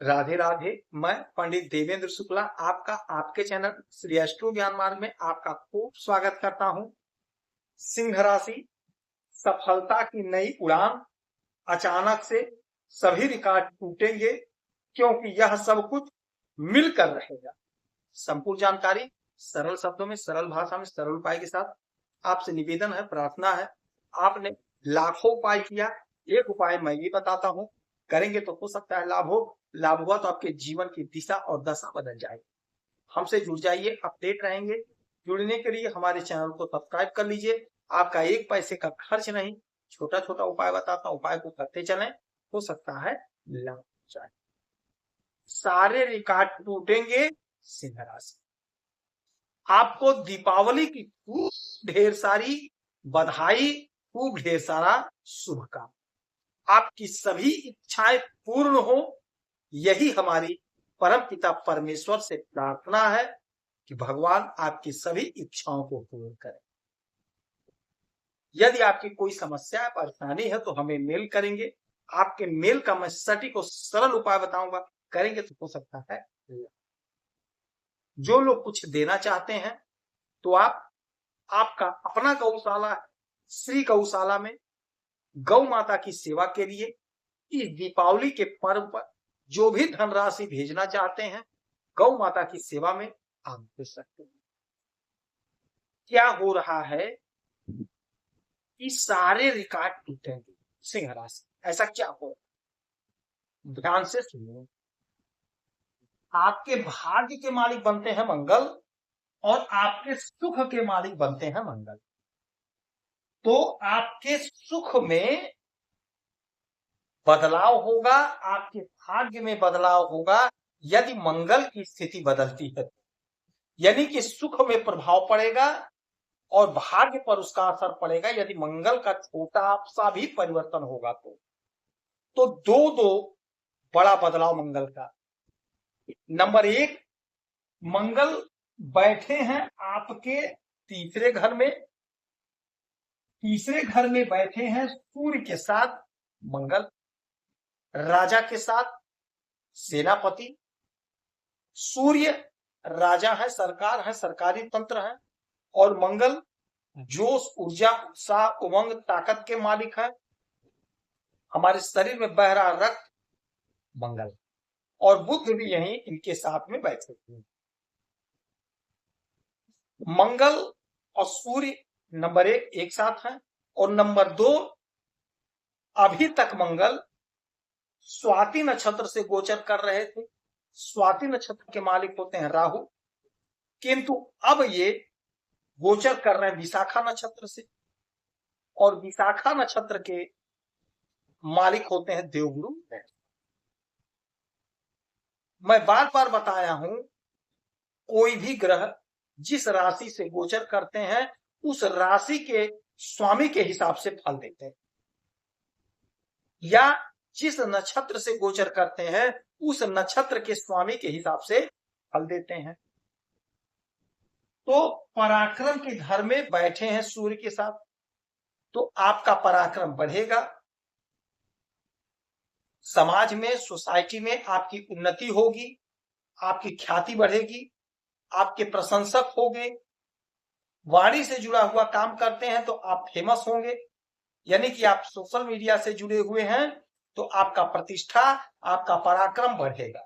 राधे राधे। मैं पंडित देवेंद्र शुक्ला आपका आपके चैनल श्री एस्ट्रो ज्ञान मार्ग में आपका खूब स्वागत करता हूं। सिंह राशि, सफलता की नई उड़ान। अचानक से सभी रिकॉर्ड टूटेंगे क्योंकि यह सब कुछ मिलकर रहेगा। संपूर्ण जानकारी सरल शब्दों में, सरल भाषा में, सरल उपाय के साथ आपसे निवेदन है, प्रार्थना है। आपने लाखों उपाय किया, एक उपाय मैं ये बताता हूं, करेंगे तो हो सकता है लाभ हो। लाभ हुआ तो आपके जीवन की दिशा और दशा बदल जाएगी। हमसे जुड़ जाइए, अपडेट रहेंगे। जुड़ने के लिए हमारे चैनल को सब्सक्राइब कर लीजिए। आपका एक पैसे का खर्च नहीं, छोटा छोटा उपाय बताता हूं, उपाय को करते चलें, हो सकता है लाभ जाए। सारे रिकॉर्ड टूटेंगे। सिंह राशि, आपको दीपावली की खूब ढेर सारी बधाई, खूब ढेर सारा शुभ काम। आपकी सभी इच्छाएं पूर्ण हो, यही हमारी परम पिता परमेश्वर से प्रार्थना है कि भगवान आपकी सभी इच्छाओं को पूर्ण करें। यदि आपकी कोई समस्या है, परेशानी है तो हमें मेल करेंगे। आपके मेल का मैं सटीक और सरल उपाय बताऊंगा, करेंगे तो हो सकता है। जो लोग कुछ देना चाहते हैं तो आपका अपना गौशाला है, श्री गौशाला में गौ माता की सेवा के लिए इस दीपावली के पर्व पर जो भी धनराशि भेजना चाहते हैं, गौ माता की सेवा में आप भेज सकते हैं। क्या हो रहा है कि सारे रिकॉर्ड टूटेंगे। सिंह राशि, ऐसा क्या हो रहा है? ध्यान से सुनिए। आपके भाग्य के मालिक बनते हैं मंगल और आपके सुख के मालिक बनते हैं मंगल। तो आपके सुख में बदलाव होगा, आपके भाग्य में बदलाव होगा यदि मंगल की स्थिति बदलती है, यानी कि सुख में प्रभाव पड़ेगा और भाग्य पर उसका असर पड़ेगा यदि मंगल का छोटा सा भी परिवर्तन होगा तो दो बड़ा बदलाव मंगल का। नंबर एक, मंगल बैठे हैं आपके तीसरे घर में। तीसरे घर में बैठे हैं सूर्य के साथ मंगल, राजा के साथ सेनापति। सूर्य राजा है, सरकार है, सरकारी तंत्र है, और मंगल जोश, ऊर्जा, उत्साह, उमंग, ताकत के मालिक है। हमारे शरीर में बह रहा रक्त मंगल, और बुध भी यहीं इनके साथ में बैठे हैं। मंगल और सूर्य नंबर एक साथ है, और नंबर दो, अभी तक मंगल स्वाति नक्षत्र से गोचर कर रहे थे। स्वाति नक्षत्र के मालिक होते हैं राहु, किंतु अब ये गोचर कर रहे हैं विशाखा नक्षत्र से, और विशाखा नक्षत्र के मालिक होते हैं देवगुरु। मैं बार बार बताया हूं, कोई भी ग्रह जिस राशि से गोचर करते हैं उस राशि के स्वामी के हिसाब से फल देते हैं, या जिस नक्षत्र से गोचर करते हैं उस नक्षत्र के स्वामी के हिसाब से फल देते हैं। तो पराक्रम के घर में बैठे हैं सूर्य के साथ, तो आपका पराक्रम बढ़ेगा। समाज में, सोसाइटी में आपकी उन्नति होगी, आपकी ख्याति बढ़ेगी, आपके प्रशंसक होंगे। वाणी से जुड़ा हुआ काम करते हैं तो आप फेमस होंगे, यानी कि आप सोशल मीडिया से जुड़े हुए हैं तो आपका प्रतिष्ठा, आपका पराक्रम बढ़ेगा,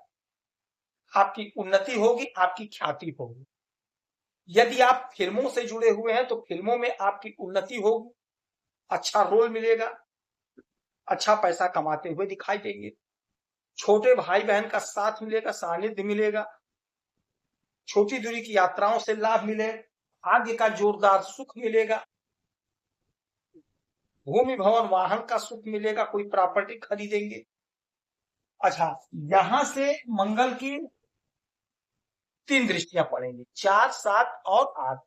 आपकी उन्नति होगी, आपकी ख्याति होगी। यदि आप फिल्मों से जुड़े हुए हैं तो फिल्मों में आपकी उन्नति होगी, अच्छा रोल मिलेगा, अच्छा पैसा कमाते हुए दिखाई देंगे, छोटे भाई बहन का साथ मिलेगा, सानिध्य मिलेगा, छोटी दूरी की यात्राओं से लाभ मिलेगा, आगे का जोरदार सुख मिलेगा, भूमि भवन वाहन का सुख मिलेगा, कोई प्रॉपर्टी खरीदेंगे। अच्छा, यहां से मंगल की 3 दृष्टियां पड़ेंगी, 4, 7 और 8।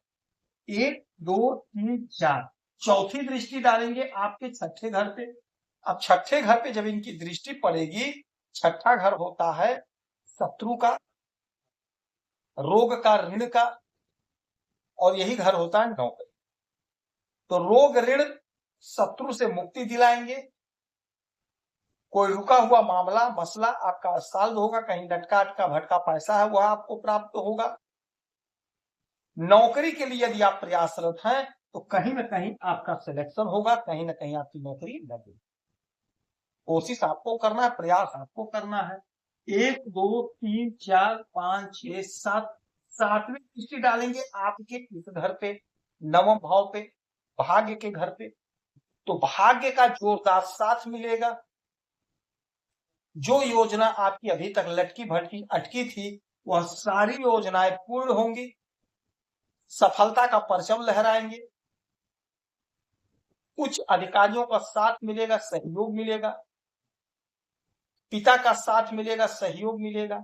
1, 2, 3, 4, चौथी दृष्टि डालेंगे आपके छठे घर पे। अब छठे घर पे जब इनकी दृष्टि पड़ेगी, छठा घर होता है शत्रु का, रोग का, ऋण का, और यही घर होता है नौकरी। तो रोग, ऋण, शत्रु से मुक्ति दिलाएंगे, कोई रुका हुआ मामला मसला आपका सॉल्व होगा, कहीं लटका अटका भटका पैसा है वह आपको प्राप्त होगा। नौकरी के लिए यदि आप प्रयासरत हैं तो कहीं ना कहीं आपका सिलेक्शन होगा, कहीं ना कहीं आपकी नौकरी लगेगी। कोशिश आपको करना है, प्रयास आपको करना है। 1 2 3 4 5 6 7 सातवीं दृष्टि डालेंगे आपके इस घर पे, नवम भाव पे, भाग्य के घर पे, तो भाग्य का जोरदार साथ मिलेगा। जो योजना आपकी अभी तक लटकी भटकी अटकी थी वह सारी योजनाएं पूर्ण होंगी, सफलता का परचम लहराएंगे, उच्च अधिकारियों का साथ मिलेगा, सहयोग मिलेगा, पिता का साथ मिलेगा, सहयोग मिलेगा।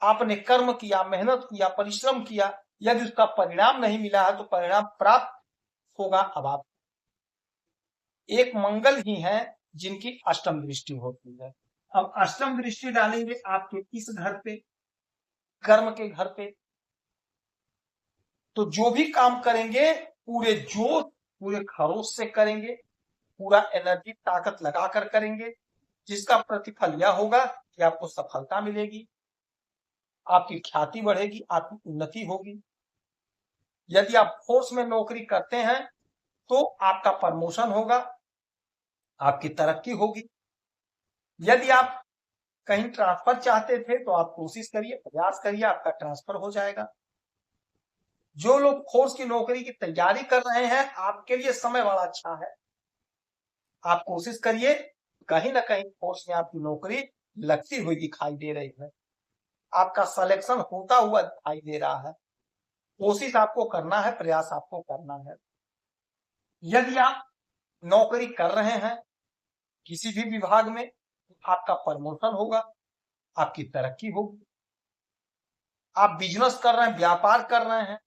आपने कर्म किया, मेहनत किया, परिश्रम किया, यदि उसका परिणाम नहीं मिला है तो परिणाम प्राप्त होगा। अब आप एक मंगल ही है जिनकी अष्टम दृष्टि होती है। अब अष्टम दृष्टि डालेंगे आपके इस घर पे, कर्म के घर पे, तो जो भी काम करेंगे पूरे जोश पूरे खरोश से करेंगे, पूरा एनर्जी ताकत लगाकर करेंगे, जिसका प्रतिफल यह होगा कि आपको सफलता मिलेगी, आपकी ख्याति बढ़ेगी, आपकी उन्नति होगी। यदि आप फोर्स में नौकरी करते हैं तो आपका प्रमोशन होगा, आपकी तरक्की होगी। यदि आप कहीं ट्रांसफर चाहते थे तो आप कोशिश करिए, प्रयास करिए, आपका ट्रांसफर हो जाएगा। जो लोग फोर्स की नौकरी की तैयारी कर रहे हैं आपके लिए समय बड़ा अच्छा है। आप कोशिश करिए, कहीं ना कहीं फोर्स में आपकी नौकरी लगती हुई दिखाई दे रही है, आपका सिलेक्शन होता हुआ दिखाई दे रहा है। कोशिश आपको करना है, प्रयास आपको करना है। यदि आप नौकरी कर रहे हैं किसी भी विभाग में, आपका प्रमोशन होगा, आपकी तरक्की होगी। आप बिजनेस कर रहे हैं, व्यापार कर रहे हैं,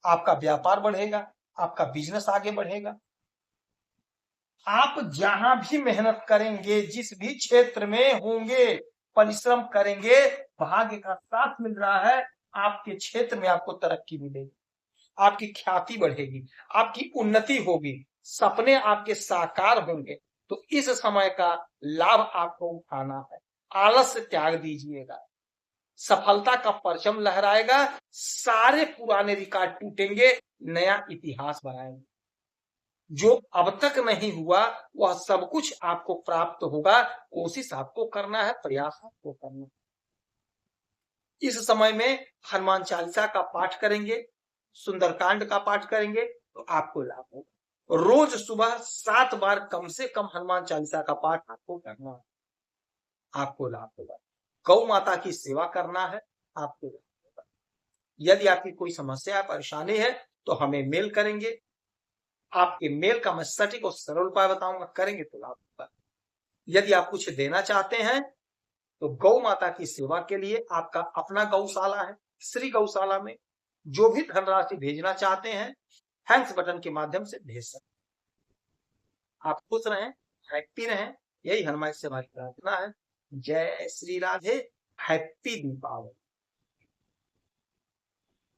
आपका व्यापार बढ़ेगा, आपका बिजनेस आगे बढ़ेगा। आप जहां भी मेहनत करेंगे, जिस भी क्षेत्र में होंगे, परिश्रम करेंगे, भाग्य का साथ मिल रहा है, आपके क्षेत्र में आपको तरक्की मिलेगी, आपकी ख्याति बढ़ेगी, आपकी उन्नति होगी, सपने आपके साकार होंगे। तो इस समय का लाभ आपको उठाना है, आलस्य त्याग दीजिएगा, सफलता का परचम लहराएगा, सारे पुराने रिकॉर्ड टूटेंगे, नया इतिहास बनाएंगे। जो अब तक नहीं हुआ वह सब कुछ आपको प्राप्त होगा। कोशिश आपको करना है, प्रयास आपको करना है। इस समय में हनुमान चालीसा का पाठ करेंगे, सुंदरकांड का पाठ करेंगे तो आपको लाभ होगा। रोज सुबह 7 बार कम से कम हनुमान चालीसा का पाठ आपको करना है, आपको लाभ होगा। गौ माता की सेवा करना है, आपको लाभ होगा। यदि आपकी कोई समस्या परेशानी है तो हमें मेल करेंगे, आपके मेल का मैं सटीक और सरल उपाय बताऊंगा, करेंगे तो लाभ होगा। यदि आप कुछ देना चाहते हैं तो गौ माता की सेवा के लिए आपका अपना गौशाला है, श्री गौशाला में जो भी धनराशि भेजना चाहते हैं थैंक्स बटन के माध्यम से भेज सकते। आप खुश रहें, हैप्पी रहें, यही हनुमान से हमारी प्रार्थना है। जय श्री राधे, हैप्पी दीपावली।